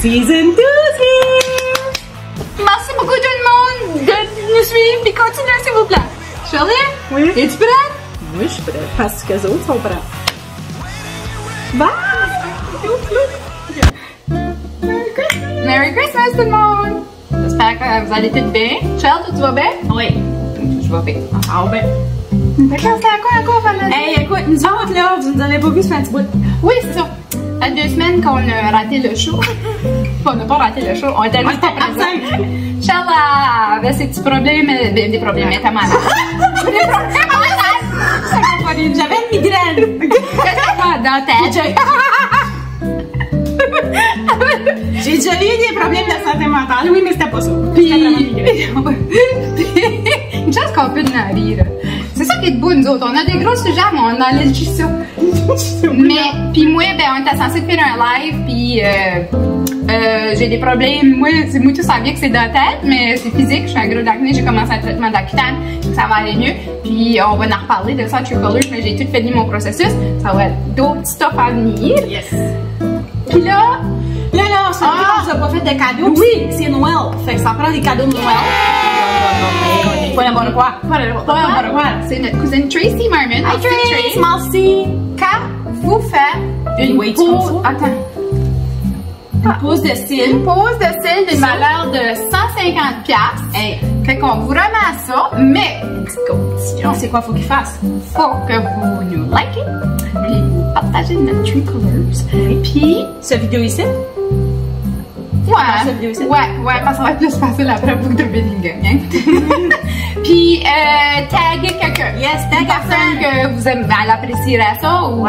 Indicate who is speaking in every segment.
Speaker 1: Season 2 is here!
Speaker 2: Merci beaucoup tout le monde de nous suivre et continuer s'il vous plaît. Shirley?
Speaker 1: Oui?
Speaker 2: Es-tu prête?
Speaker 1: Oui, je suis prête. Parce que les autres sont prêts. Bye!
Speaker 2: Merry Christmas tout le monde! J'espère que vous allez tous bien. Charles, tu vas bien?
Speaker 1: Oui.
Speaker 2: Je vais bien.
Speaker 1: Ah, ben.
Speaker 2: Fait que là, c'était à quoi encore, Valérie?
Speaker 1: Hey, écoute, nous autres, là, vous nous avez pas vu ce petit bout.
Speaker 2: Oui, c'est ça. Ça fait 2 semaines qu'on a raté le show. On n'a pas raté le show, on était juste pas présents. Charles avait ses petits problèmes, des problèmes, elle était malade. Des problèmes malades!
Speaker 1: J'avais une migraine.
Speaker 2: Dans ta tête.
Speaker 1: J'ai déjà eu des problèmes de santé mentale. Oui, mais c'était pas ça.
Speaker 2: Puis, une chance qu'on peut en rire. C'est ça qui est beau, nous autres. On a des gros sujets, mais on a l'allergie. Mais, puis moi, ben, on était censé faire un live, puis j'ai des problèmes. Moi tout ça vient que c'est dans la tête, mais c'est physique. Je suis un gros d'acné, j'ai commencé un traitement d'Accutane, ça va aller mieux. Puis on va en reparler de ça à True Colors, mais j'ai tout fini mon processus. Ça va être d'autres stuff à venir.
Speaker 1: Yes.
Speaker 2: Puis là,
Speaker 1: ça on vous a pas fait de cadeaux. Oui, c'est Noël. Fait que ça prend des cadeaux de Noël. Pas n'importe quoi. Pas n'importe quoi.
Speaker 2: C'est notre cousine Tracy Marmon.
Speaker 1: Hi Tracy, merci.
Speaker 2: Quand vous faites une
Speaker 1: Wait,
Speaker 2: pause, attends.
Speaker 1: Une pause de cils.
Speaker 2: Une pause de cils d'une valeur de 150$.
Speaker 1: Hey.
Speaker 2: Fait qu'on vous remet ça, mais une petite condition.
Speaker 1: C'est quoi faut qu'il fasse?
Speaker 2: Faut que vous nous likez, puis vous partagez notre True Colors. Puis,
Speaker 1: Cette vidéo ici? cette vidéo ici?
Speaker 2: ouais, parce que ça va être plus facile après pour trouver une gang. Puis, taguer quelqu'un.
Speaker 1: Yes,
Speaker 2: Une
Speaker 1: tag
Speaker 2: personne que vous aimez, elle apprécierait ça ou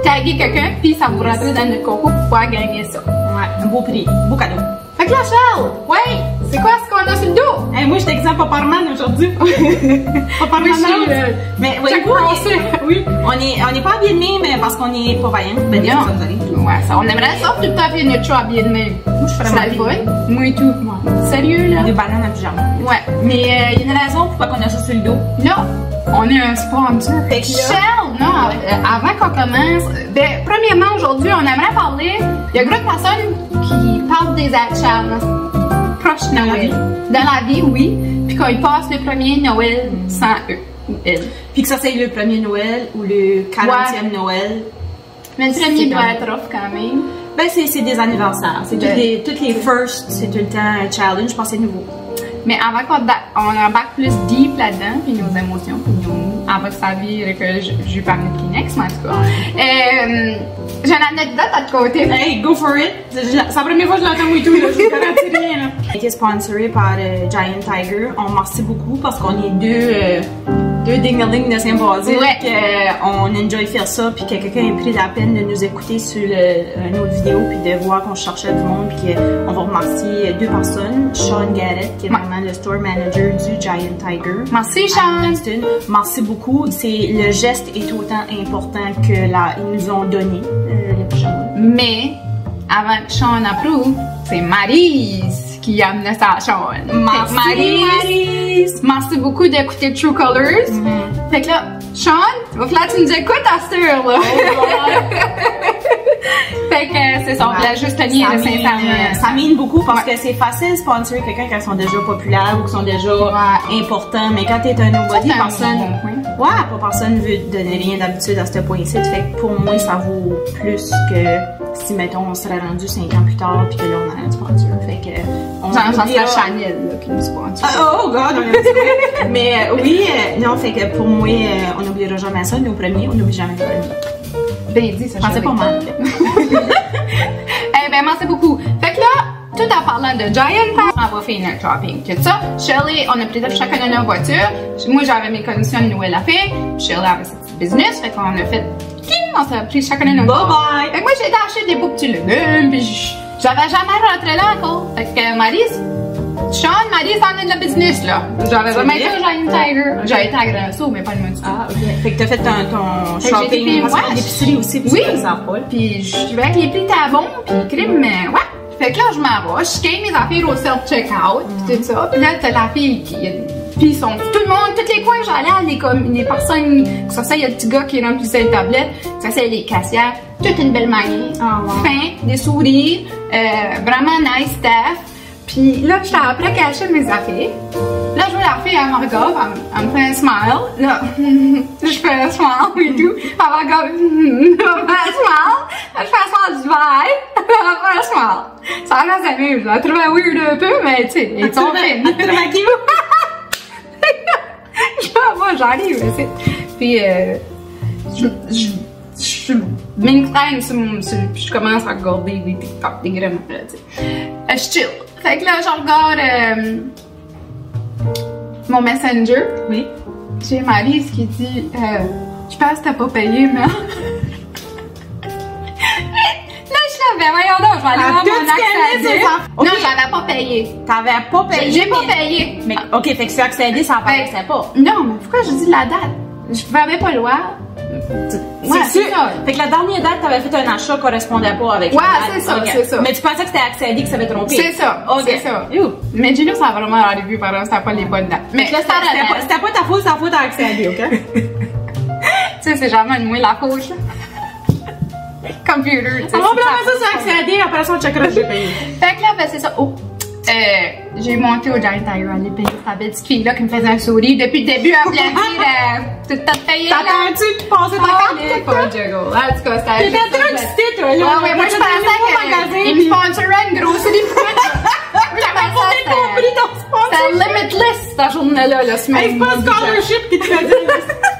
Speaker 2: taguer quelqu'un, puis ça vous rentre dans notre concours pour pouvoir gagner ça.
Speaker 1: Ouais, un beau prix, beau cadeau.
Speaker 2: Fait que là, Charles, ouais, c'est quoi ce qu'on a sur le dos?
Speaker 1: Hey, moi, je t'exemple Paparman aujourd'hui. Paparman. Mais oui, oui, on est pas habillés de même parce qu'on est pas vaillants. Ben,
Speaker 2: Non. Ouais, ça, on aimerait ça tout le temps faire notre show habillé de même.
Speaker 1: Moi, je ferais
Speaker 2: Ça
Speaker 1: mal
Speaker 2: le fun. Moi et tout. Sérieux, là?
Speaker 1: Des bananes à pyjama.
Speaker 2: Ouais.
Speaker 1: Mais il y a une raison pourquoi on a ça sur le dos.
Speaker 2: Là, on est un sponsor.
Speaker 1: Fait que là-
Speaker 2: Charles, non, avant qu'on commence, ben, premièrement, aujourd'hui, on aimerait parler. Il y a une grosse personne qui parle des achats proches de Noël. Dans la vie, oui. Puis quand ils passent le premier Noël sans eux ou elles.
Speaker 1: Puis que ça, c'est le premier Noël ou le 40e Noël.
Speaker 2: Mais le premier doit être off quand même.
Speaker 1: Ben, c'est des anniversaires. C'est toutes les firsts, c'est tout le temps un challenge. Je pense que c'est nouveau.
Speaker 2: Mais avant qu'on embarque plus deep là-dedans, puis nos émotions, puis nous, avant que ça vire que je parle de Kleenex, mais en tout cas. J'ai une anecdote à te côté.
Speaker 1: Hey, go for it! C'est la première fois que je l'entends moi et tout, là. Je ne garantis rien, là. On a été sponsoré par Giant Tiger. On remercie beaucoup parce qu'on est deux ding-a-ling de Saint-Basile.
Speaker 2: Ouais.
Speaker 1: On enjoy faire ça, puis que quelqu'un ait pris la peine de nous écouter sur une autre vidéo, puis de voir qu'on cherchait du monde, puis qu'on va remercier 2 personnes. Sean Garrett, qui est vraiment le store manager du Giant Tiger.
Speaker 2: Merci, Sean.
Speaker 1: Merci beaucoup. Le geste est autant important que ils nous ont donné les pyjamas.
Speaker 2: Mais, avant que Sean approuve, c'est Maryse qui a amené ça à Sean.
Speaker 1: Merci, Maryse.
Speaker 2: Merci beaucoup d'écouter True Colors. Fait que là, Sean, il va falloir que tu nous écoutes à cette heure-là. Fait que c'est ça, on voulait juste tenir le sincèrement.
Speaker 1: Ça mine beaucoup parce que c'est facile de sponsorer quelqu'un quand ils sont déjà populaires ou qui sont déjà importants. Mais quand t'es un nobody, personne veut te donner rien d'habitude à ce point-ci. Fait que pour moi, ça vaut plus que si, mettons, on serait rendu 5 ans plus tard puis que là, on a un sponsor. Fait que
Speaker 2: ça serait Chanel là, qui nous sponsor.
Speaker 1: Oh God, on a dit. Mais non, fait que pour moi, on n'oubliera jamais ça. Nos premiers, on n'oublie jamais les premiers.
Speaker 2: Ben dit, ça
Speaker 1: je pensais pas mal.
Speaker 2: Eh ben, merci beaucoup. Fait que là, tout en parlant de Giant Tiger, on va faire notre shopping. Tout ça, Shirley, on a pris chacun de nos voitures. Moi, j'avais mes conditions de Noël à faire. Shirley avait ses petits business. Fait qu'on a fait, on s'est pris chacun de nos voitures.
Speaker 1: Bye bye!
Speaker 2: Fait que moi, j'ai été acheter des beaux petits légumes, puis j'avais jamais rentré là encore. Fait que Maryse, Sean, Maryse en est de la business, là. J'avais jamais été au Giant Tiger. J'avais été à Granceau, mais pas le même.
Speaker 1: Ah, ok. Fait que t'as fait ton shopping à l'épicerie aussi, puis
Speaker 2: puis je vais avec les prix étaient bons, puis crime, ouais. Fait que là, je m'en vais, je scanne mes affaires au self-checkout, pis tout ça. Pis là, t'as la fille qui... Pis ils sont... Tout le monde, tous les coins, j'allais, les personnes... Que ça, il y a le petit gars qui remplissait les tablettes. Ça, c'est les caissières. Toute une belle manière. Fin. des sourires, vraiment nice staff. Puis là, j'étais après cacher mes affaires. Là, je vois la fille, elle me regarde, elle me fait un smile. Là, je fais un smile et tout. Elle me regarde, elle me fait un smile. Là, je fais un smile du bye. Elle me fait un smile. Ça reste amuse. Je la trouvais weird un peu, mais tu sais, ils sont fines.
Speaker 1: Elle te trouvait cute?
Speaker 2: Moi, j'arrive, tu sais. Puis, je m'entraîne sur mon. Puis je commence à regarder des TikTok, des grammes, là, tu sais. Je chill. Fait que là, je regarde mon Messenger.
Speaker 1: Oui.
Speaker 2: J'ai Maryse qui dit je pense que t'as pas payé, mais. Là, je l'avais, voyons donc, je vais aller voir mon accès.
Speaker 1: Okay.
Speaker 2: Non, j'avais pas payé.
Speaker 1: T'avais pas payé?
Speaker 2: J'ai pas payé.
Speaker 1: Mais, ok, fait que tu as accédé, ça paraissait pas.
Speaker 2: Non, mais pourquoi je dis la date? Je n'avais pas le droit.
Speaker 1: Ouais, c'est ça. Fait que la dernière date, t'avais fait un achat qui correspondait pas avec
Speaker 2: ouais,
Speaker 1: la date.
Speaker 2: C'est ça,
Speaker 1: okay.
Speaker 2: c'est ça.
Speaker 1: Mais tu pensais que c'était accédé qui s'avait trompé?
Speaker 2: C'est ça,
Speaker 1: okay.
Speaker 2: C'est ça. Mais Gino, ça a vraiment arrivé par là, c'était pas les bonnes dates. Mais
Speaker 1: là, c'était pas ta faute, c'est la faute à accéder, ok?
Speaker 2: Tu sais, c'est jamais moi la faute, là. Computer, tu sais.
Speaker 1: On va blâmer ça sur accéder, après ça, on checkera si j'ai payé.
Speaker 2: Fait que là, ben, c'est ça. Oh! J'ai monté au Giant Tiger à aller payer cette belle petite fille-là qui me faisait un sourire. Depuis le début, elle me l'a dit, t'as payé là.
Speaker 1: T'attends-tu de passer ta carte?
Speaker 2: Pas juggle. En tout cas, c'était.
Speaker 1: T'étais trop excitée, toi, là.
Speaker 2: Ouais, moi, je pensais qu'il me sponsorait une grosserie de
Speaker 1: J'avais pas compris ton sponsor.
Speaker 2: C'était limitless, cette journée-là, là, ce
Speaker 1: Hey, c'est pas scholarship qui te faisait, là.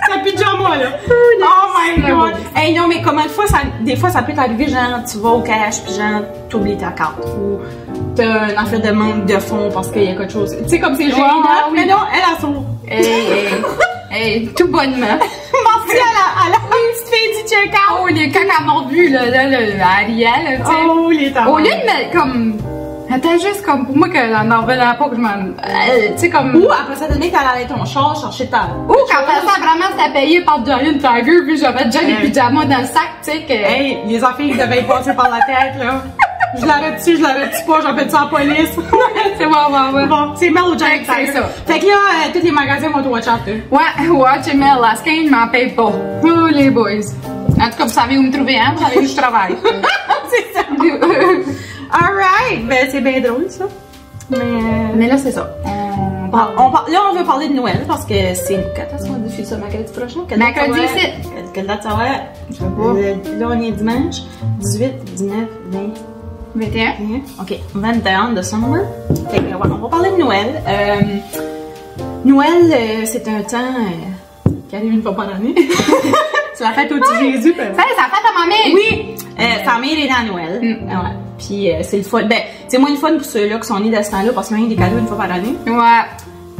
Speaker 1: C'est un pyjama, là. Oh my god. Hey, non, mais combien de fois, des fois, ça peut t'arriver, genre, tu vas au cash, pis genre, t'oublies ta carte. Ou t'as un affaire de manque de fonds parce qu'il y a quelque chose. Tu sais, comme c'est gênant. Mais non, elle a son.
Speaker 2: Hey, tout bonnement.
Speaker 1: Merci à la petite fille du check-out.
Speaker 2: Oh, les caca mordus, là, Ariel, tu sais.
Speaker 1: Oh, les temps.
Speaker 2: Au lieu de mettre comme. Attends, juste comme pour moi que n'en revenait pas que je m'en. Tu sais, comme.
Speaker 1: Ou après ça, donné que t'allais aller ton char chercher ta.
Speaker 2: Ou après ça, vraiment, c'était payé par Giant Tiger, puis j'avais déjà les pyjamas dans le sac, tu sais, que.
Speaker 1: Hey, les affaires qui devaient y passer par la tête, là. Je l'arrête-tu, je l'arrête-tu pas, j'appelle ça à la police.
Speaker 2: C'est bon.
Speaker 1: Bon, c'est mal au Giant Tiger.
Speaker 2: C'est ça.
Speaker 1: Fait que là, tous les magasins vont te watch out,
Speaker 2: Ouais, watch email, la skin m'en paye pas. Oh, les boys. En tout cas, vous savez où me trouver, hein? Vous savez où je travaille.
Speaker 1: C'est ça. Alright, ben c'est bien drôle ça.
Speaker 2: Mais là, c'est ça.
Speaker 1: Là, on veut parler de Noël parce que c'est. Quand est-ce qu'on diffuse ça? Mercredi prochain?
Speaker 2: Mercredi, c'est.
Speaker 1: Quelle date ça va être? Je sais pas. Là, on est dimanche. 18, 19, 20.
Speaker 2: 21.
Speaker 1: Ok, 21 décembre. Fait que, ouais, on va parler de Noël. Noël, c'est un temps qui arrive une fois par année. C'est la fête au petit Jésus.
Speaker 2: Ça, c'est la fête à ma mère.
Speaker 1: Oui, sa mère est dans Noël. Ouais. Puis c'est le fun. Ben, c'est moins le fun pour ceux-là qui sont nés de ce temps-là parce qu'ils ont des cadeaux une fois par année.
Speaker 2: Ouais.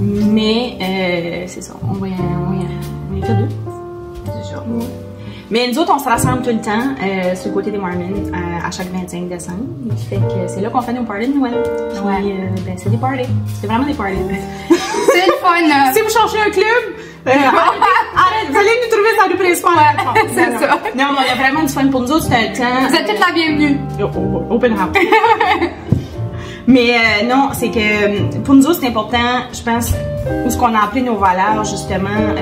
Speaker 1: Mais c'est ça, on va y faire deux. C'est ça. Mais nous autres, on se rassemble tout le temps sur le côté des Mormons à chaque 25 décembre. Fait que c'est là qu'on fait nos parties de Noël. Ouais. Ben, c'est des parties. C'est vraiment des parties.
Speaker 2: C'est le fun.
Speaker 1: Si vous cherchez un club, arrête, vous allez nous trouver ça nous principal.
Speaker 2: C'est ça.
Speaker 1: Non, mais on a vraiment du fun pour nous autres, c'est un temps.
Speaker 2: Vous êtes toutes la bienvenue.
Speaker 1: Open house. Mais non, c'est que pour nous autres, c'est important, je pense, où ce qu'on a appelé nos valeurs, justement,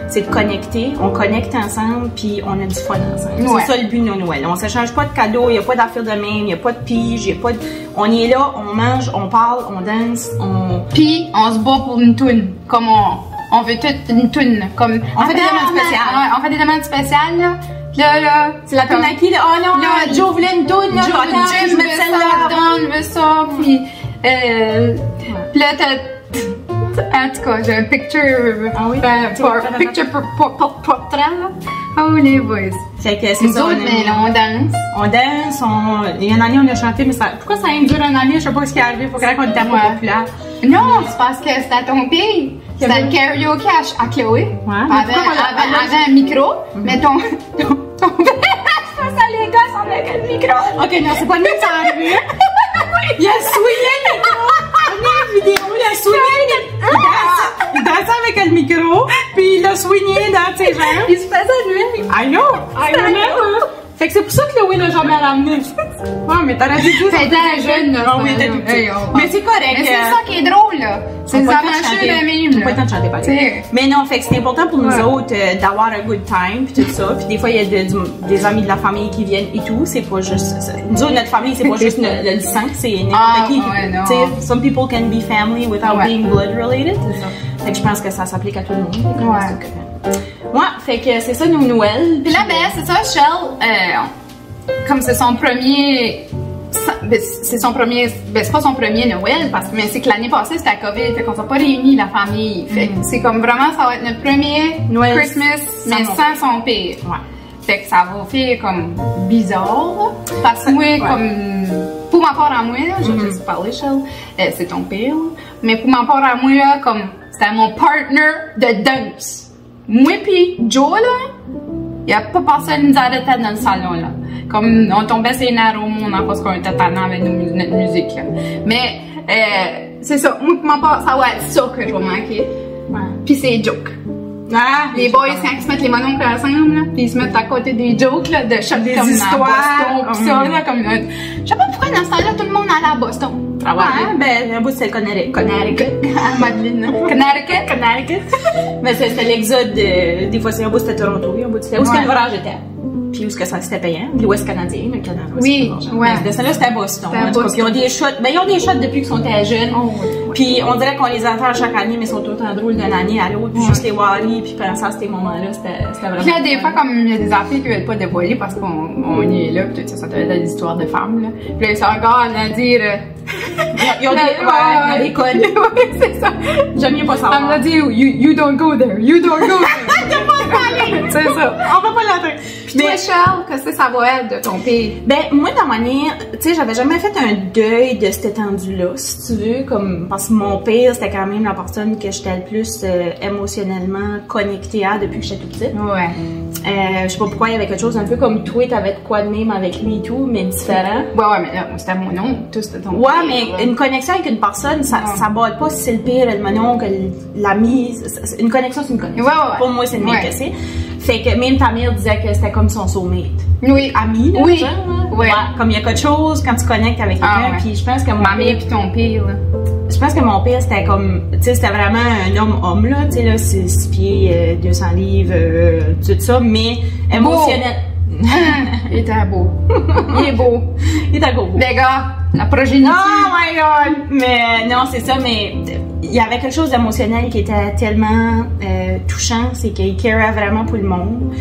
Speaker 1: c'est de connecter. On connecte ensemble, puis on a du fun ensemble. Ouais. C'est ça le but de nos Noëls. On ne s'échange pas de cadeaux, il n'y a pas d'affaires de même, il n'y a pas de pige, il n'y a pas de... On est là, on mange, on parle, on danse, on...
Speaker 2: Puis, on se bat pour une toune, comme on veut toute une toune. Comme...
Speaker 1: On fait des demandes spéciales.
Speaker 2: Ouais, on fait des demandes spéciales, là. Là,
Speaker 1: c'est la toune à qui, là? Oh non,
Speaker 2: là, Joe voulait une toune, là.
Speaker 1: Joe, attends, je mets celle-là.
Speaker 2: Don veut ça, puis là, en tout cas, j'ai un picture.
Speaker 1: Ah oui?
Speaker 2: Picture portrait, là. Oh, les boys.
Speaker 1: Fait que c'est ça.
Speaker 2: Mais là, on danse.
Speaker 1: On danse, il y a une année, on a chanté, mais ça. Pourquoi ça a duré une année? Je sais pas ce qui est arrivé. Faut qu'on était pas populaire.
Speaker 2: Non, c'est parce que c'était à ton pays. C'était le karaoke à Chloé.
Speaker 1: Ouais.
Speaker 2: Avait un micro, mais ton ça, les gars, on avait le micro.
Speaker 1: Ok, non, c'est pas nous que ça a arrivé. Il a souillé le micro. On a une vidéo, il a souillé le micro. Il dansait avec le micro, puis il l'a soigné dans ses jambes.
Speaker 2: Il se faisait nuire.
Speaker 1: I know. Fait que c'est pour ça que Louis l'a jamais ramené.
Speaker 2: Ouais, mais t'aurais dû juste être jeune, là.
Speaker 1: Ah oui, t'es tout petit. Mais c'est correct.
Speaker 2: Mais c'est ça qui est drôle, là. C'est ça marché de mime,
Speaker 1: là. Pas le temps de chanter, pareil. Mais non, fait que c'est important pour nous autres d'avoir un good time, puis tout ça. Puis des fois, il y a des amis de la famille qui viennent et tout. C'est pas juste... Nous autres, notre famille, c'est pas juste le sang, c'est n'importe qui. Tu sais, some people can be family without being blood related. Fait que je pense que ça s'applique à tout le monde. Ouais, fait que c'est ça, nos Noël.
Speaker 2: Puis là, ben, c'est ça, Shell, comme c'est son premier... C'est son premier... Ben, c'est pas son premier Noël, mais c'est que l'année passée, c'était la COVID, fait qu'on s'est pas réunis, la famille. Fait que c'est comme vraiment, ça va être notre premier Noël Christmas, mais sans son père.
Speaker 1: Ouais.
Speaker 2: Fait que ça va faire comme bizarre, parce que moi, comme... Pour ma part à moi, là, je vais juste parler, Shell, c'est ton père, mais pour ma part à moi, là, comme, c'était mon partner de danse. Moi pis Joe, là, y'a pas personne qui nous arrêtait dans le salon, là. Comme, on tombait sur les nerfs au monde parce qu'on était tannants avec notre musique, là. Mais, c'est ça. Moi, pour ma part, ça va être ça que je vais manquer. Ouais. Pis c'est joke.
Speaker 1: Ah,
Speaker 2: les boys, quand ils se mettent les mononcles ensemble, là, pis ils se mettent à côté des jokes, là, de chaque
Speaker 1: des histoires,
Speaker 2: pis ça, là, comme, je sais pas pourquoi dans ce temps-là, tout le monde allait à Boston.
Speaker 1: Ah ouais, ben, un bout c'est le Connecticut.
Speaker 2: Madeleine.
Speaker 1: Connecticut. Mais c'était l'exode, des fois c'est un bout c'était Toronto, un bout c'était où est-ce que le voyage était. Puis où est-ce que ça c'était payant, l'Ouest canadien, le Canada.
Speaker 2: Oui, ouais.
Speaker 1: Mais de celle-là c'était Boston. Puis ils ont des shots, ben ils ont des shots depuis qu'ils sont jeunes. Puis on dirait qu'on les entend chaque année, mais ils sont tout le temps drôles d'une année à l'autre. Puis juste les Wally, puis penser à ces moments-là, c'était vraiment.
Speaker 2: Puis là, des fois, comme il y a des affaires qui veulent pas dévoiler parce qu'on y est là, puis tout ça doit être des histoires de femmes, là. Puis là, ils sont encore à dire.
Speaker 1: Ils ont des codes.
Speaker 2: Oui, c'est ça.
Speaker 1: J'aime mieux pas savoir.
Speaker 2: On m'a dit, you don't go there, you don't go there.
Speaker 1: T'as pas parler.
Speaker 2: C'est ça.
Speaker 1: On va pas l'entendre.
Speaker 2: Puis toi, Charles, qu'est-ce que ça va être de ton pays?
Speaker 1: Ben, moi, dans ma manière, tu sais, j'avais jamais fait un deuil de cette étendue-là, si tu veux, comme, parce que mon père, c'était quand même la personne que j'étais le plus émotionnellement connectée à depuis que j'étais toute petite.
Speaker 2: Ouais.
Speaker 1: Je sais pas pourquoi, il y avait quelque chose un peu comme toi, t'avais de quoi de même avec lui et tout, mais différent.
Speaker 2: Ouais, mais là, c'était mon oncle, tout c'était ton
Speaker 1: père. Ouais, mais une connexion avec une personne, ça borde pas si c'est le père, le oncle, l'ami. Une connexion, c'est une connexion.
Speaker 2: Ouais.
Speaker 1: Pour moi, c'est le même que c'est. Fait que même ta mère disait que c'était comme son soulmate.
Speaker 2: Oui.
Speaker 1: Ami, là,
Speaker 2: oui.
Speaker 1: Genre, hein?
Speaker 2: Ouais.
Speaker 1: Comme il y a quelque chose quand tu connectes avec quelqu'un, puis je pense que
Speaker 2: ma mère puis ton père, là.
Speaker 1: Je pense que mon père, c'était comme, tu sais, c'était vraiment un homme-homme, là, tu sais, là, 6 pieds, 200 livres, tout ça, mais émotionnel.
Speaker 2: Il était beau. Il est beau.
Speaker 1: Il était beau.
Speaker 2: Les gars, la progéniture.
Speaker 1: Oh my god! Mais non, c'est ça, mais il y avait quelque chose d'émotionnel qui était tellement touchant, c'est qu'il carait vraiment pour le monde.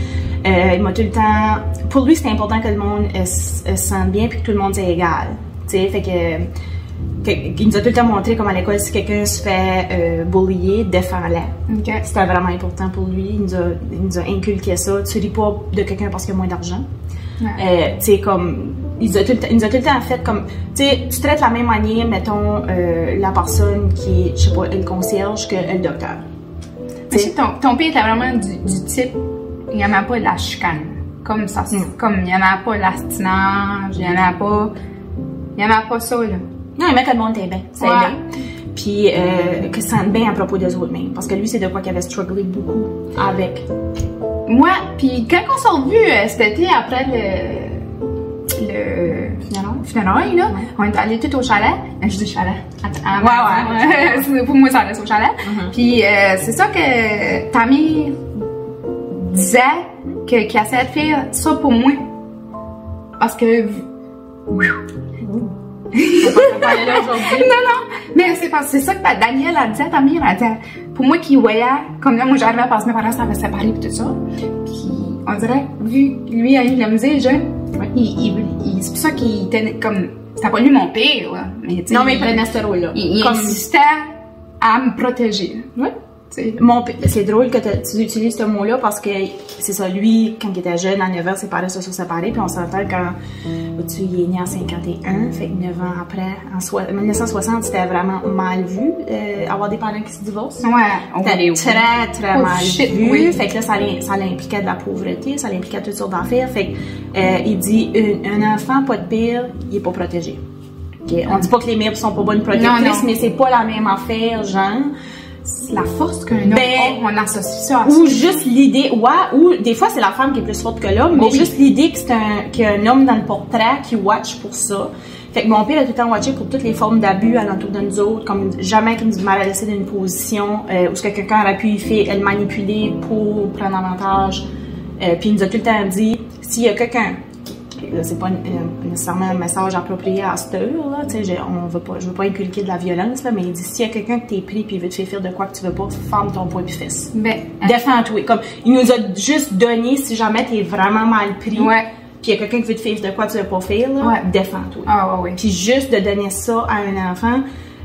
Speaker 1: Il m'a tout le temps... Pour lui, c'était important que le monde se sente bien puis que tout le monde soit égal. Tu sais, fait que... Il nous a tout le temps montré comme à l'école, si quelqu'un se fait bullier, défends-la.
Speaker 2: Okay.
Speaker 1: C'était vraiment important pour lui. Il nous a inculqué ça. Tu ris pas de quelqu'un parce qu'il a moins d'argent. Ouais. Tu sais, comme... Il nous a tout le temps fait comme... Tu sais, tu traites la même manière, mettons, la personne qui est, je sais pas, le concierge que le docteur.
Speaker 2: Tu sais, ton père était vraiment du type... Il n'y en a pas de la chicane. Comme ça. Comme il n'y en a pas de l'astinage, il n'y en a pas... Il n'y en a pas ça, là.
Speaker 1: Non, il met que le monde était bien. C'est bien. Puis, que ça sente bien à propos des autres mêmes. Parce que lui, c'est de quoi qu'il avait strugglé beaucoup avec.
Speaker 2: Moi, puis quand on s'est revus cet été après le funérailles, là, on est allés tout au chalet. Je dis chalet. Ouais. Pour moi, ça reste au chalet. Puis, c'est ça que Tammy disait qu'il essayait de faire ça pour moi. Parce que... Non, mais c'est ça que Danielle a dit à Tammy, elle a dit, pour moi qui voyait, comme là, moi j'arrivais à passer mes parents, ça avait séparé et tout ça, puis on dirait, vu lui a eu de la musique jeune, c'est pour ça qu'il était comme, c'était pas lui mon père, là, mais
Speaker 1: non, mais il prenait ce rôle-là.
Speaker 2: Il insistait à me protéger.
Speaker 1: Oui. C'est drôle que tu utilises ce mot-là parce que c'est ça, lui, quand il était jeune, à 9 ans, ses parents se sont séparés, puis on s'entend quand il est né en 51, fait que 9 ans après, en 1960, c'était vraiment mal vu, avoir des parents qui se divorcent.
Speaker 2: Ouais,
Speaker 1: c'était très mal vu. Oui. Fait que là, ça l'impliquait de la pauvreté, ça l'impliquait toutes sortes d'affaires. Fait que, il dit, un enfant, pas de pire, il est pas protégé. Okay? On dit pas que les mères sont pas bonnes protectrices, mais c'est pas la même affaire, genre.
Speaker 2: la force qu'un homme a, on associe ça à
Speaker 1: ou juste l'idée, ou des fois c'est la femme qui est plus forte que l'homme, mais juste l'idée que qu'il y a un homme dans le portrait qui watch pour ça. Fait que mon père a tout le temps watché pour toutes les formes d'abus alentour de nous autres, comme jamais qu'il nous m'a laissé dans une position où ce que quelqu'un aurait pu le manipuler pour prendre avantage. Puis il nous a tout le temps dit, s'il y a quelqu'un, c'est pas nécessairement un message approprié à cette heure, là, tu sais, je veux pas inculquer de la violence, là, mais il dit, s'il y a quelqu'un que t'es pris puis il veut te faire de quoi que tu veux pas, ferme ton poing puis fesse. Défends-toi. Comme, il nous a juste donné, si jamais t'es vraiment mal pris, puis il y a quelqu'un qui veut te faire de quoi tu veux pas faire, là, défends-toi. Puis juste de donner ça à un enfant,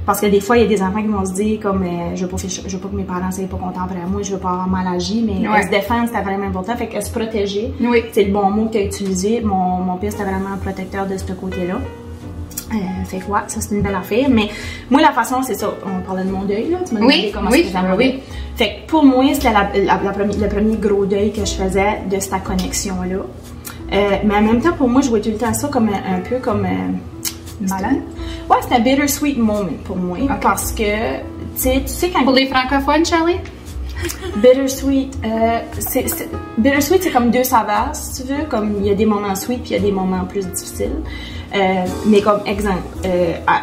Speaker 1: parce que des fois, il y a des enfants qui vont se dire comme je veux pas que mes parents soient pas contents après moi, je veux pas avoir mal agi, mais se défendre, c'était vraiment important. Fait que se protéger, c'est le bon mot que tu as utilisé. Mon père, c'était vraiment un protecteur de ce côté-là. Fait que ça c'est une belle affaire. Mais moi, la façon, c'est ça. On parlait de mon deuil, là. Tu m'as demandé comment c'était. Fait que pour moi, c'était le premier gros deuil que je faisais de cette connexion-là. Mais en même temps, pour moi, je vois tout le temps ça comme un peu comme...
Speaker 2: malade?
Speaker 1: Ouais, c'est un bittersweet moment pour moi. Parce que, tu sais quand...
Speaker 2: Pour les francophones, Charlie?
Speaker 1: Bittersweet, bittersweet, c'est comme deux saveurs, si tu veux. Comme il y a des moments sweet puis il y a des moments plus difficiles. Mais comme exemple,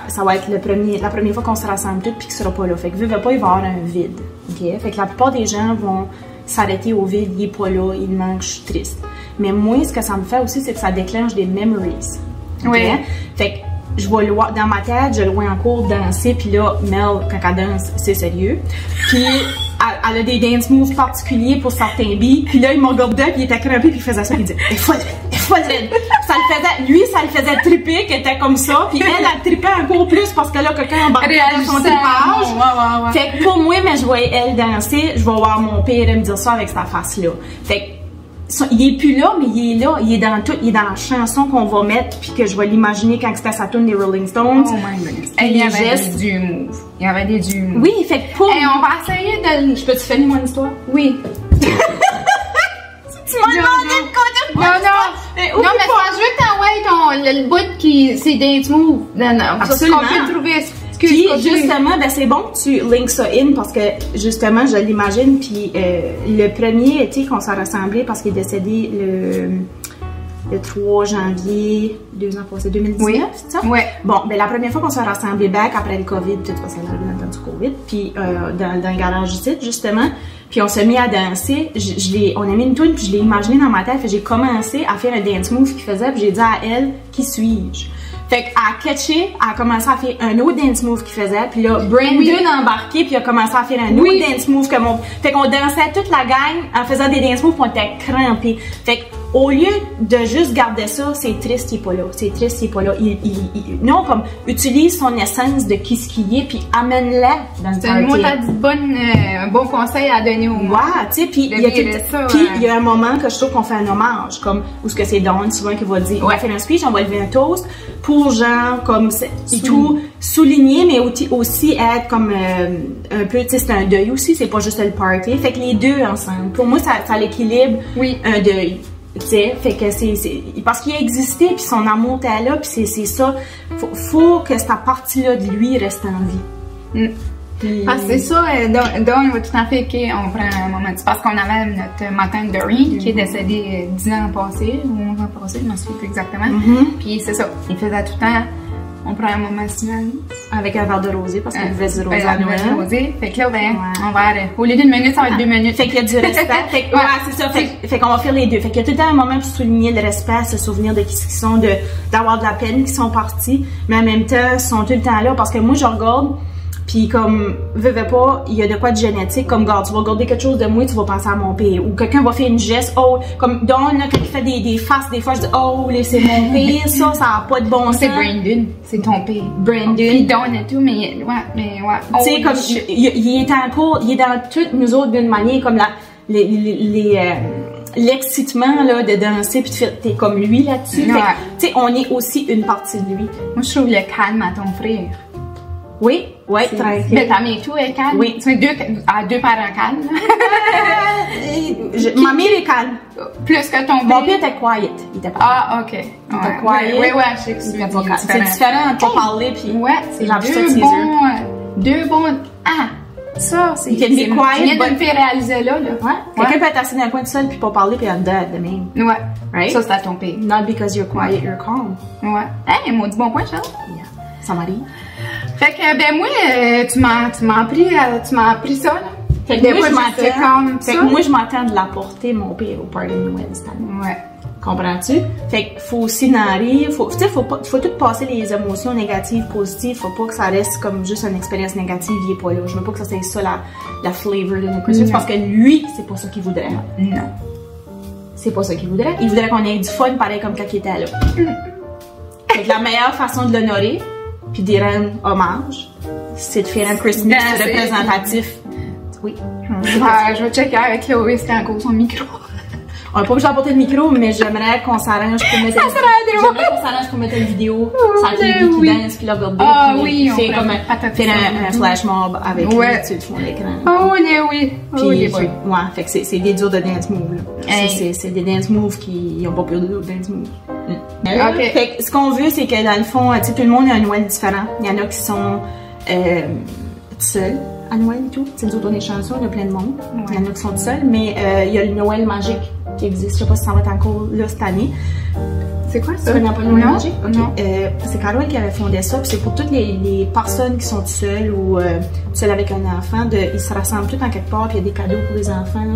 Speaker 1: ça va être la première fois qu'on se rassemble toutes puis qu'il sera pas là. Fait que veux pas, il va y avoir un vide. Okay? Fait que la plupart des gens vont s'arrêter au vide, il est pas là, il manque, je suis triste. Mais moi, ce que ça me fait aussi, c'est que ça déclenche des memories. Okay? Fait que je vois dans ma tête, je le vois en cours danser, puis là, Mel, quand elle danse, c'est sérieux. Puis elle a des dance moves particuliers pour certains beats, puis là, il me regardait, puis il était crampé, puis il faisait ça, puis il disait, il faut lui, ça le faisait triper, qu'elle était comme ça, puis elle trippait encore plus parce que là, quelqu'un embarquait dans son trippage. Fait que pour moi, mais je voyais elle danser, je vais voir mon père me dire ça avec sa face-là. Fait que il est plus là, mais il est là, il est dans la chanson qu'on va mettre, puis que je vais l'imaginer quand c'était sa tune des Rolling Stones.
Speaker 2: Oh my goodness. Il y avait du move. Il y avait des du move.
Speaker 1: Oui, fait que pour...
Speaker 2: on va essayer de... Je peux te finir mon histoire? Oui.
Speaker 1: Tu m'as demandé de connaître
Speaker 2: Non, mais je veux que t'envoies le bout qui... C'est dance move.
Speaker 1: Absolument.
Speaker 2: Ça, qu'on peut trouver...
Speaker 1: Puis justement, ben c'est bon que tu links ça in parce que justement, je l'imagine. Puis le premier été qu'on s'est rassemblé parce qu'il est décédé le 3 janvier 2 ans passés, 2019, c'est ça?
Speaker 2: Oui.
Speaker 1: Bon, ben la première fois qu'on s'est rassemblé back après le COVID, tout parce qu'on arrivé dans le temps du COVID, puis dans le garage du site, justement, puis on s'est mis à danser. On a mis une tune, puis je l'ai imaginé dans ma tête, puis j'ai commencé à faire un dance move qu'il faisait, puis j'ai dit à elle, qui suis-je? Fait qu'à catcher, elle a commencé à faire un autre dance move qu'il faisait, puis là, Brandon a embarqué, puis il a commencé à faire un autre dance move que mon... Fait qu'on dansait toute la gang en faisant des dance moves, puis on était crampés. Fait qu'au lieu de juste garder ça, c'est triste, il est pas là. C'est triste, il est pas là. Non, comme, utilise son essence de qui ce qu'il est, puis amène-la dans le party.
Speaker 2: C'est une mot un bon conseil à donner au monde.
Speaker 1: Ouais, tu sais, puis il y a un moment que je trouve qu'on fait un hommage, comme, où ce que c'est Dawn souvent qui va dire, on va faire un speech, on va lever un toast, pour genre comme et tout souligner, mais aussi être comme un peu, tu sais, c'est un deuil aussi, c'est pas juste le party. Fait que les deux ensemble, pour moi, ça l'équilibre un deuil. Tu sais, fait que c'est parce qu'il a existé, puis son amour était là, puis c'est ça. Faut que cette partie-là de lui reste en vie.
Speaker 2: Parce que c'est ça, donc va tout en fait qu'on prend un moment. Parce qu'on avait notre matin Doreen qui est décédée 10 ans passés, ou 11 ans passés, je ne me souviens plus exactement. Puis c'est ça, il faisait tout le temps, on prend un moment silence.
Speaker 1: Avec un verre de rosé, parce qu'on buvait du rosé à Noël.
Speaker 2: Fait que là, on va aller. Au lieu d'une minute, ça va être 2 minutes.
Speaker 1: Fait qu'il y a du respect. Fait que, c'est ça. Fait qu'on va faire les deux. Fait qu'il y a tout le temps un moment pour souligner le respect, se souvenir de qui sont, d'avoir de la peine, qui sont partis, mais en même temps, ils sont tout le temps là. Parce que moi, je regarde, puis comme, veux pas, il y a de quoi de génétique, comme, regarde, tu vas regarder quelque chose de moi, tu vas penser à mon père. Ou quelqu'un va faire une geste, comme, Dawn, là, quand il fait des faces, des fois, je dis, c'est mon père, ça a pas de bon sens.
Speaker 2: C'est Brandon, c'est ton père.
Speaker 1: Brandon.
Speaker 2: Puis Dawn et tout, mais ouais.
Speaker 1: Tu sais, comme, il est en cours, il est dans toutes nous autres d'une manière, comme l'excitement, là, de danser, puis t'es comme lui là-dessus. Tu sais, on est aussi une partie de lui.
Speaker 2: Moi, je trouve le calme à ton frère.
Speaker 1: Oui, tranquille.
Speaker 2: Mais ta mère, tout est calme. Oui. Tu as deux parents calmes.
Speaker 1: Ma mère est calme.
Speaker 2: Plus que ton père.
Speaker 1: Mon père était quiet. Il était pas
Speaker 2: ok.
Speaker 1: Il était quiet.
Speaker 2: Oui, je sais que c'est
Speaker 1: différent. C'est différent de pas parler, puis
Speaker 2: ouais, c'est deux bons. Ça, c'est...
Speaker 1: You can be quiet,
Speaker 2: Tu viens de me faire réaliser là.
Speaker 1: Ouais. Quelqu'un peut être assis dans un coin tout seul puis pas parler puis en dedans de même.
Speaker 2: Ouais.
Speaker 1: Right?
Speaker 2: Ça, c'est à ton pays.
Speaker 1: Not because you're quiet, you're calm.
Speaker 2: Ouais. Hey, moi, du bon point, Charles.
Speaker 1: Yeah. Ça m'arrive.
Speaker 2: Fait que, ben, moi, tu m'as appris ça, là.
Speaker 1: Fait que moi, je
Speaker 2: ça.
Speaker 1: m'attends de l'apporter, mon père, au party de Noël cette année.
Speaker 2: Ouais.
Speaker 1: Comprends-tu? Fait qu'il faut aussi narrer, faut tout passer les émotions négatives, positives, faut pas que ça reste comme juste une expérience négative, il est pas là. Je veux pas que ça soit ça la flavor de nos Christmas, parce que lui, c'est pas ça qu'il voudrait.
Speaker 2: Non.
Speaker 1: C'est pas ça qu'il voudrait. Il voudrait qu'on ait du fun pareil comme quand il était là. Fait que la meilleure façon de l'honorer, puis d'y rendre hommage, c'est de faire un Christmas représentatif. Oui.
Speaker 2: Je vais checker avec Chloé, c'était encore son micro.
Speaker 1: On n'est pas obligé d'apporter le micro, mais j'aimerais qu'on s'arrange pour mettre une vidéo. Ça qui danse, puis la birthday.
Speaker 2: Ah oui,
Speaker 1: on fait comme un flash mob avec lui sur le fond de l'écran.
Speaker 2: Oh oui.
Speaker 1: Puis, ouais, fait que c'est des durs de dance move, là. C'est des dance moves qui n'ont pas peur de d'autres dance moves.
Speaker 2: Ok.
Speaker 1: Fait que ce qu'on veut, c'est que dans le fond, tu sais, tout le monde a un Noël différent. Il y en a qui sont seuls à Noël et tout. Nous autres, on est chanceux, on a plein de monde. Il y en a qui sont seuls, mais il y a le Noël magique qui existe. Je sais pas si ça va être encore là cette année.
Speaker 2: C'est quoi ça?
Speaker 1: Tu connais pas le Noël magique?
Speaker 2: Okay. Non.
Speaker 1: C'est Carole qui avait fondé ça, puis c'est pour toutes les personnes qui sont seules ou seules avec un enfant. Ils se rassemblent tous en quelque part, puis il y a des cadeaux pour les enfants. Là,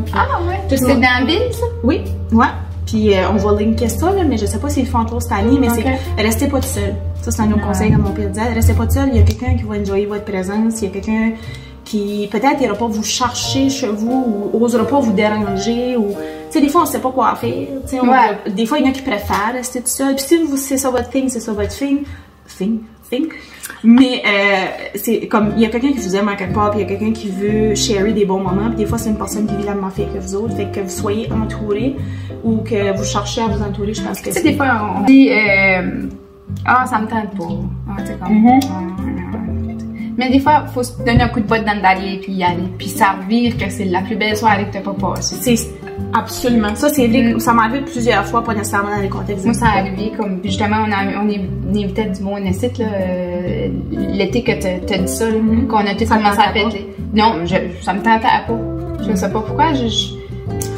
Speaker 2: ouais. C'est dans la ville, ça?
Speaker 1: Oui, ouais. Puis on va linker ça, là, mais je sais pas s'ils le font trop cette année, mais c'est restez pas tout seul. Ça, c'est un autre conseil, comme mon père disait. Restez pas tout seul, il y a quelqu'un qui va enjoyer votre présence, il y a quelqu'un qui peut-être n'ira pas vous chercher chez vous ou osera pas vous déranger ou tu sais des fois on sait pas quoi faire, tu sais des fois il y en a qui préfèrent rester tout seul. Puis si c'est ça votre thing, c'est ça votre thing. Mais c'est comme il y a quelqu'un qui vous aime à quelque part, puis il y a quelqu'un qui veut sharer des bons moments, puis des fois c'est une personne qui vit la même affaire que vous autres, fait que vous soyez entourés ou que vous cherchez à vous entourer, je pense que c'est.
Speaker 2: Des fois on dit ça me tente pas. Tu sais comme mais des fois, il faut se donner un coup de botte dans le dalier puis y aller. Puis servir que c'est la plus belle soirée que tu n'as pas passée.
Speaker 1: C'est absolument. Ça, c'est vrai. Ça m'est arrivé plusieurs fois, pas nécessairement dans les contextes.
Speaker 2: Moi, ça m'est arrivé comme. Justement, on invitait du monde ici, l'été que tu as dit ça, qu'on a tout commencé à péter. Non, ça me tentait pas. Je ne sais pas pourquoi.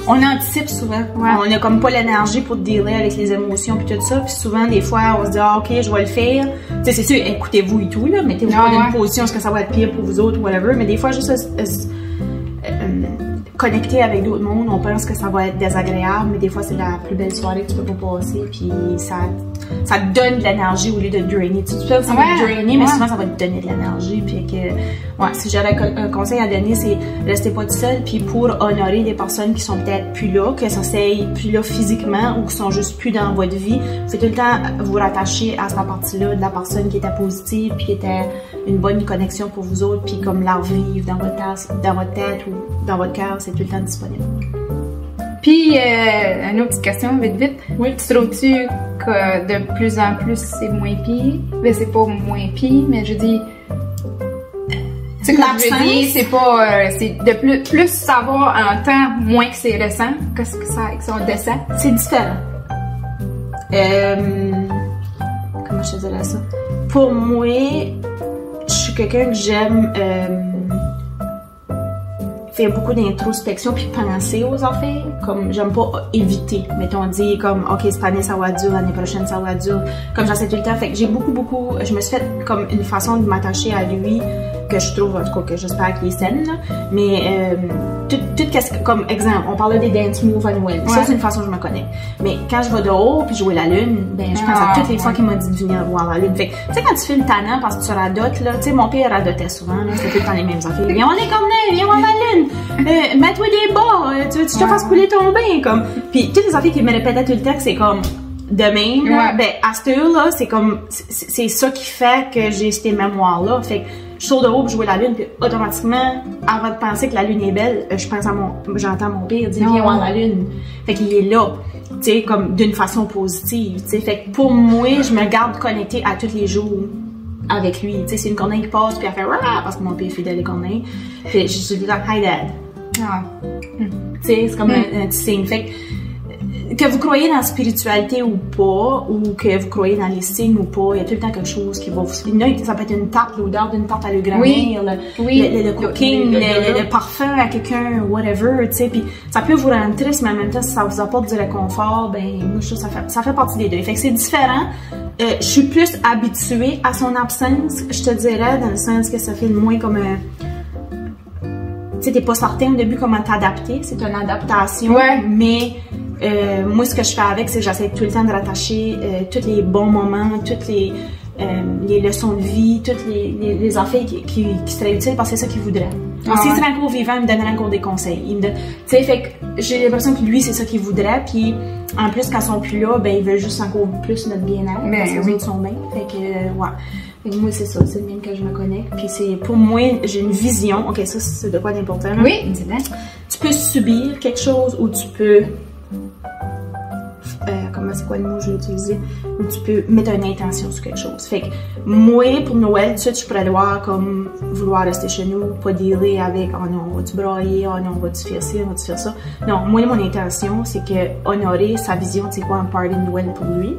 Speaker 1: On anticipe souvent. Ouais. On a comme pas l'énergie pour dealer avec les émotions puis tout ça. Puis souvent, des fois, on se dit ok, je vais le faire. Tu sais, c'est sûr, écoutez-vous et tout là, mettez-vous pas dans une position est-ce que ça va être pire pour vous autres ou whatever. Mais des fois, juste connecter avec d'autres mondes, on pense que ça va être désagréable, mais des fois c'est la plus belle soirée que tu peux pas passer, puis ça te donne de l'énergie au lieu de drainer. Tu peux ça va te drainer, mais souvent ça va te donner de l'énergie, puis que si j'aurais un conseil à donner, c'est restez pas tout seul, puis pour honorer des personnes qui sont peut-être plus là, que ça s'aille plus là physiquement ou qui sont juste plus dans votre vie, faut tout le temps vous rattacher à cette partie-là de la personne qui était positive, puis qui était une bonne connexion pour vous autres, puis comme la revivre dans votre tête ou dans votre cœur, c'est tout le temps disponible.
Speaker 2: Puis, une autre petite question, vite.
Speaker 1: Oui.
Speaker 2: Tu trouves-tu que de plus en plus c'est moins pire? Ben, c'est pas moins pire, mais je dis. Tu sais, comme je dis, c'est pas. C'est de plus ça va en temps, moins que c'est récent. Qu'est-ce que ça descend?
Speaker 1: C'est différent. Comment je te dirais ça? Pour moi, je suis quelqu'un que j'aime faire beaucoup d'introspection puis penser aux affaires. Comme j'aime pas éviter. Mettons dire comme ok cette année ça va être dur, l'année prochaine ça va être dur. Comme j'en sais tout le temps. Fait que j'ai beaucoup. Je me suis fait comme une façon de m'attacher à lui que je trouve en tout cas que j'espère qu'il est saine. Mais tout comme exemple, on parlait des dance moves à Noël. Ça c'est une façon que je me connais. Mais quand je vais dehors puis jouer la lune, ben je pense à toutes les fois qu'il m'a dit de venir voir la lune. Fait que tu sais quand tu fais le tannant parce que tu radotes là, tu sais mon père radotait souvent là, c'était tout le temps les mêmes affaires. Viens on est comme là, viens voir la lune. Mets-toi des bas, tu veux que je te fasse couler ton bain comme. Puis toutes les affaires qu'il me répétait tout le temps que c'est comme de même là, ben à cette heure là c'est comme c'est ça qui fait que j'ai ces mémoires là. Fait que je sors de haut pour jouer la lune, puis automatiquement, avant de penser que la lune est belle, je pense à j'entends mon père dire viens voir la lune. Fait qu'il est là, tu sais, comme d'une façon positive, tu sais. Fait que pour moi, je me garde connectée à tous les jours avec lui. Tu sais, c'est une corneille qui passe, puis elle fait parce que mon père est fidèle des corneilles. Puis je lui dis hi dad. Tu sais, c'est comme un petit signe. Fait que que vous croyez dans la spiritualité ou pas, ou que vous croyez dans les signes ou pas, il y a tout le temps quelque chose qui va vous... Ça peut être une tarte, l'odeur d'une tarte à l'eugramère, le cooking, le parfum à quelqu'un, whatever, tu sais, puis ça peut vous rendre triste, mais en même temps, si ça vous apporte du réconfort, ben, moi, je trouve que ça fait partie des deux. Fait que c'est différent. Je suis plus habituée à son absence, je te dirais, dans le sens que ça fait moins comme un... Tu sais, t'es pas certain au début comment t'adapter, c'est une adaptation, mais moi, ce que je fais avec, c'est que j'essaie tout le temps de rattacher tous les bons moments, toutes les leçons de vie, toutes les affaires qui seraient utiles parce que c'est ça qu'il voudrait. Donc, s'il serait encore vivant, il me donnerait encore des conseils. Tu sais, fait que j'ai l'impression que lui, c'est ça qu'il voudrait, puis en plus, quand ils sont plus là, ben, il veut juste encore plus notre bien-être, parce que les autres sont bien. Fait que, ouais. Fait que moi, c'est ça, c'est le même que je me connecte. Puis c'est, pour moi, j'ai une vision. Ok, ça, c'est de quoi d'important, là?
Speaker 2: Oui, dis-le.
Speaker 1: Tu peux subir quelque chose ou tu peux... comment c'est quoi le mot que je vais utiliser? Ou tu peux mettre une intention sur quelque chose. Fait que moi, pour Noël, tout de suite, je pourrais comme vouloir rester chez nous, pas dealer avec « Oh non, on va-tu brailler? Oh non, on va-tu faire ci? On va-tu faire ça? » Non, moi, mon intention, c'est que honorer sa vision, c'est quoi un party de Noël pour lui,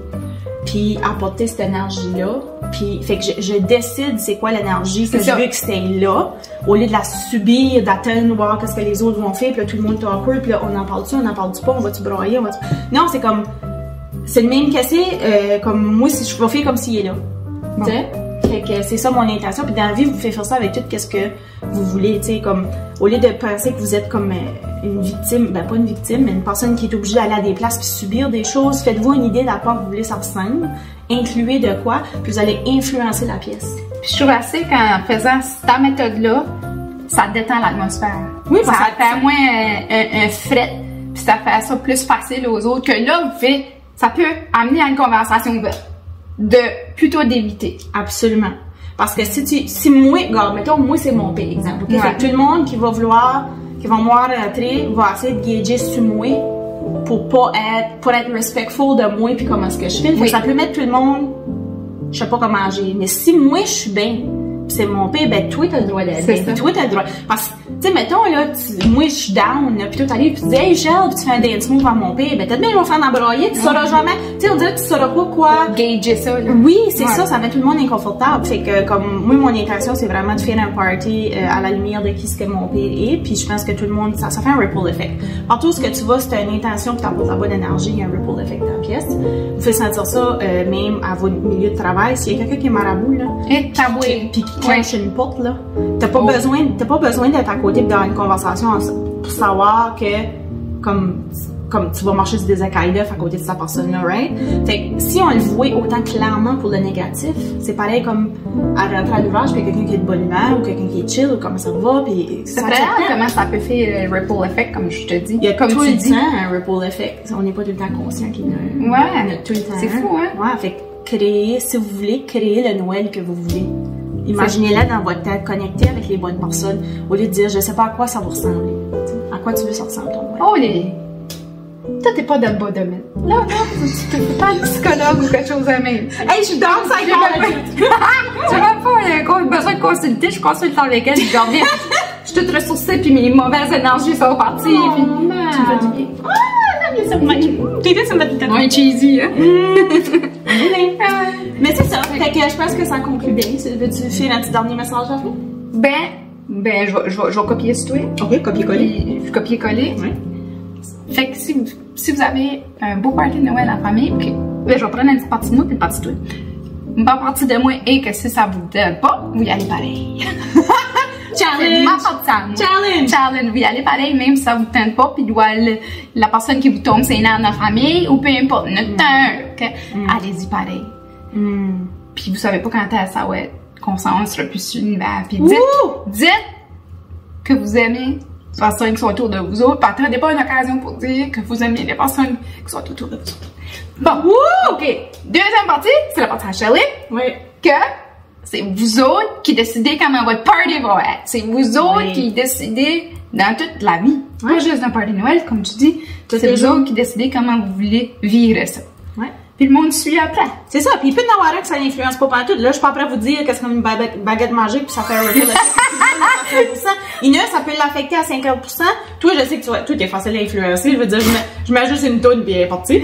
Speaker 1: puis apporter cette énergie-là. Puis, fait que je décide c'est quoi l'énergie que je veux que c'est là, au lieu de la subir, d'attendre, voir qu'est-ce que les autres vont faire, puis là, tout le monde est awkward, puis là, on en parle-tu, on en parle-tu pas, on va-tu brailler, on va-tu... Non, c'est comme... C'est le même que c'est, comme moi, si je vais faire comme s'il est là. Bon. Tu sais? Fait que c'est ça mon intention. Puis dans la vie, vous faites faire ça avec tout ce que vous voulez. Tu sais, comme, au lieu de penser que vous êtes comme une victime, ben pas une victime, mais une personne qui est obligée d'aller à des places puis subir des choses, faites-vous une idée d'à quoi vous voulez ça ressemble, incluez de quoi, puis vous allez influencer la pièce.
Speaker 2: Puis je trouve assez qu'en faisant cette méthode-là, ça détend l'atmosphère.
Speaker 1: Oui,
Speaker 2: ça fait moins un fret, puis ça fait ça plus facile aux autres, que là, vous faites, ça peut amener à une conversation ouverte. Plutôt d'éviter.
Speaker 1: Absolument. Parce que si moi, regarde, mettons, moi c'est mon pire exemple. Okay? Fait que tout le monde qui va me voir rentrer va essayer de gager sur moi pour être respectful de moi puis comment est-ce que je fais. Fait que ça peut mettre tout le monde, je sais pas comment agir. Mais si moi je suis bien, c'est mon père, ben toi t'as le droit d'être bien. Toi t'as le droit. Parce que, tu sais, mettons là, moi je suis down, puis toi t'arrives puis tu dis hey Gel, puis tu fais un dance move à mon père, ben peut-être bien ils vont faire d'embroyer, tu sauras jamais. Tu sais, on dirait que tu sauras pas quoi.
Speaker 2: Gager ça, là.
Speaker 1: Oui, c'est ça met tout le monde inconfortable. Fait que, comme, moi mon intention c'est vraiment de faire un party à la lumière de qui ce que mon père est, puis je pense que tout le monde, ça fait un ripple effect. Partout où ce que tu vas, c'est une intention que t'apportes la bonne énergie, il y a un ripple effect dans la pièce. Vous faites sentir ça même à votre milieu de travail. S'il y a quelqu'un qui est marabout, là, puis qui clenche une porte, là, t'as pas besoin d'être à côté dans une conversation pour savoir que comme tu vas marcher sur des écailles d'œufs à côté de cette personne-là, right? Fait que si on le voit autant clairement pour le négatif, c'est pareil comme à rentrer à l'ouvrage puis quelqu'un qui est de bonne humeur ou quelqu'un qui est chill ou comment ça va puis
Speaker 2: c'est vrai comment ça peut faire le ripple effect comme je te dis.
Speaker 1: Il y a
Speaker 2: comme
Speaker 1: tout le temps un ripple effect. On n'est pas tout le temps conscient qu'il y en a tout le temps.
Speaker 2: C'est fou, hein?
Speaker 1: Ouais, fait que si vous voulez, créer le Noël que vous voulez. Imaginez-la dans votre tête, connectez avec les bonnes personnes, au lieu de dire, je sais pas à quoi ça va ressembler. À quoi tu veux ça ressemble, ton Noël?
Speaker 2: Oh, toi, t'es pas dans le bas domaine. Là, non, tu n'es pas un psychologue ou quelque chose de même.
Speaker 1: Hey, je suis dans le psychologue!
Speaker 2: Tu n'as pas besoin de consulter, je consulte avec elle, je reviens. Je suis toute ressourcée, puis mes mauvaises énergies sont parties.
Speaker 1: Oh,
Speaker 2: puis
Speaker 1: tu me fais du bien. Ah, non, ça me fait du bien.
Speaker 2: Ouais, cheesy, hein?
Speaker 1: Mais c'est ça, fait que je pense que ça conclut bien. Veux-tu faire un petit dernier message à vous?
Speaker 2: Ben, je vais copier sur toi.
Speaker 1: Ok, copier-coller.
Speaker 2: Copier-coller.
Speaker 1: Oui.
Speaker 2: Fait que si vous avez un beau party de Noël en famille, okay, ben, je vais prendre une petite partie de moi puis une partie de toi. Une bonne partie de moi et que si ça vous donne pas, vous y allez pareil.
Speaker 1: Challenge!
Speaker 2: Ma partie à moi.
Speaker 1: Challenge!
Speaker 2: Vous y allez pareil, même si ça vous tente pas, puis la personne qui vous tombe, c'est une dans la famille, ou peu importe, notre temps, allez-y pareil. Puis vous savez pas quand ça va être, qu'on s'en sera plus sur l'univers. Puis dites que vous aimez les personnes qui sont autour de vous autres. Attendez pas une occasion pour dire que vous aimez les personnes qui sont autour de vous. Bon, ok. Deuxième partie, c'est la partie à Shelley.
Speaker 1: Oui.
Speaker 2: Que c'est vous autres qui décidez comment votre party va être. C'est vous autres qui décidez dans toute la vie. Pas juste d'un party de Noël, comme tu dis. C'est vous autres qui décidez comment vous voulez vivre ça.
Speaker 1: Ouais.
Speaker 2: Puis le monde suit après.
Speaker 1: C'est ça, puis il peut y en avoir un que ça n'influence pas partout. Là, je suis pas prête à vous dire que c'est comme une baguette magique puis ça fait un ripple effect. Il y en a, ça peut l'affecter à 50%. Toi, je sais que toi, t'es facile à influencer. Je veux dire, je mets juste une toune puis elle est partie.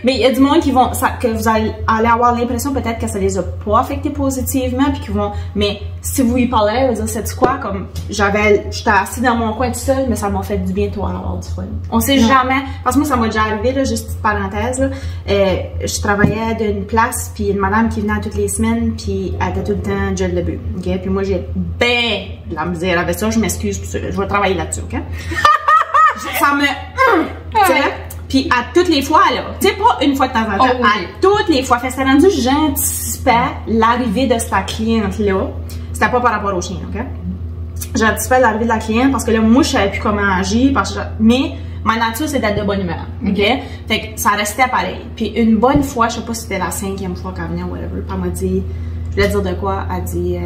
Speaker 1: mais il y a du monde que vous allez avoir l'impression peut-être que ça les a pas affectés positivement puis qu'ils vont, mais si vous y parlez, vous dire, c'est quoi, comme, j'étais assis dans mon coin tout seul, mais ça m'a fait du bien, toi, avoir du fun. On sait jamais, parce que moi, ça m'a déjà arrivé, là, juste petite parenthèse, là, je travaillais d'une place, puis une madame qui venait toutes les semaines, puis elle était tout le temps gel de but, ok? Puis moi, j'ai ben de la misère avec ça, je m'excuse, je vais travailler là-dessus, ok? Ça me, tu sais, puis à toutes les fois, là, tu sais, pas une fois de temps en temps, à toutes les fois, fait, c'était rendu, j'anticipais l'arrivée de cette cliente-là. C'était pas par rapport au chien, ok? J'anticipais l'arrivée de la cliente parce que là, moi, je savais plus comment agir, mais ma nature, c'est d'être de bonne humeur, ok? Fait que ça restait pareil. Puis une bonne fois, je sais pas si c'était la 5e fois qu'elle venait ou whatever, puis elle m'a dit, je voulais dire de quoi? Elle dit,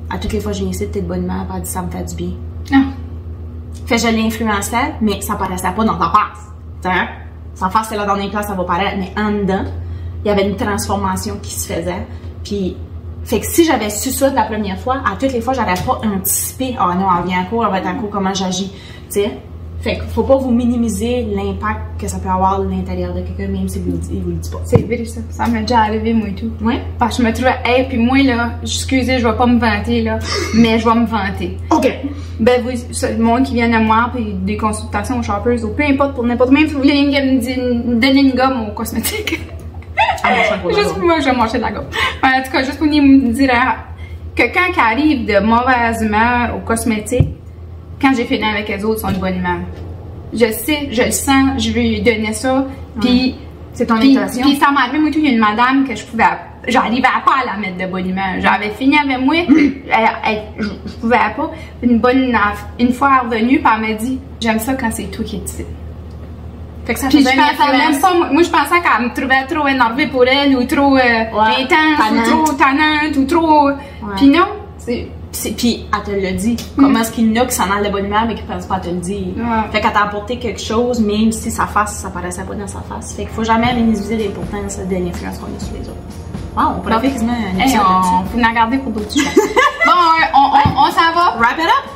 Speaker 1: à toutes les fois que je viens ici, t'es de bonne humeur, puis elle dit, ça me fait du bien. Fait que je l'influençais, mais ça paraissait pas dans sa face. T'sais, sa face, c'est là dans les places, ça va paraître, mais en dedans, il y avait une transformation qui se faisait. Puis, fait que si j'avais su ça de la première fois, à toutes les fois, j'aurais pas anticipé, oh non, elle vient en cours, elle va être en cours, comment j'agis. Tu sais? Fait que faut pas vous minimiser l'impact que ça peut avoir à l'intérieur de quelqu'un, même si vous le dit pas.
Speaker 2: C'est vrai, ça m'est déjà arrivé, moi et tout.
Speaker 1: Oui?
Speaker 2: Parce que je me trouvais, hey, puis moi, là, excusez, je vais pas me vanter, là, mais je vais me vanter.
Speaker 1: OK.
Speaker 2: Ben, vous, le monde qui vient à moi, puis des consultations aux shoppers, ou peu importe, pour n'importe, même si vous voulez me donner une gomme aux cosmétiques. Juste pour moi, je vais manger de la gomme. En tout cas, juste pour me dire, quelqu'un qui arrive de mauvaise humeur aux cosmétiques, quand j'ai fini avec les autres, ils sont de bonne humeur. Je sais, je le sens, je vais lui donner ça, puis
Speaker 1: c'est ton intention.
Speaker 2: Puis ça m'arrive, moi, tout, il y a une madame que j'arrivais pas à la mettre de bonne humeur. J'avais fini avec moi, je pouvais pas. Une fois revenue, puis elle m'a dit, j'aime ça quand c'est toi qui es ici.
Speaker 1: Fait que ça
Speaker 2: puis je pensais même pas, moi je pensais qu'elle me trouvait trop énervée pour elle, ou trop intense, ou trop tannante, ou trop... Puis non,
Speaker 1: puis elle te l'a dit. Comment est-ce qu'il y en a qui s'en allent de bonne humeur mais qui ne pensent pas à te le dire. Fait qu'elle t'a apporté quelque chose, même si sa face, ça paraissait pas dans sa face. Fait qu'il faut jamais minimiser l'importance de l'influence qu'on a sur les autres. Wow, on pourrait faire quasiment un épisode là-dessus.
Speaker 2: Faut en garder pour d'autres sujets. Bon, on s'en va.
Speaker 1: Wrap it up!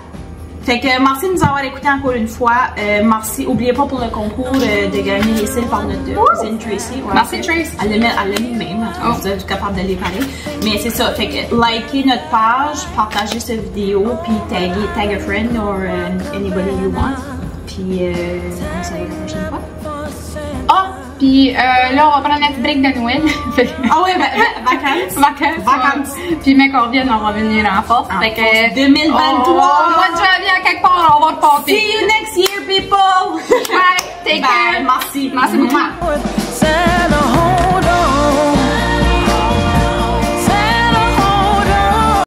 Speaker 1: Fait que merci de nous avoir écoutés encore une fois. Merci. N'oubliez pas pour le concours de gagner les cils par notre cousine Tracy. Ouais,
Speaker 2: merci Tracy.
Speaker 1: Elle l'a mis même. Vous êtes capable de les parler. Mais c'est ça. Fait que likez notre page, partagez cette vidéo, puis tag a friend or anybody you want. Puis on se voit la prochaine fois.
Speaker 2: Puis là, on va prendre notre break de Noël.
Speaker 1: Ah oui, vacances.
Speaker 2: Puis mec, on revient, on va venir en force. Fait que
Speaker 1: 2023.
Speaker 2: Moi, je reviens quelque part, on va repartir.
Speaker 1: See you next year, people.
Speaker 2: Bye. Take care.
Speaker 1: Merci.
Speaker 2: Merci beaucoup.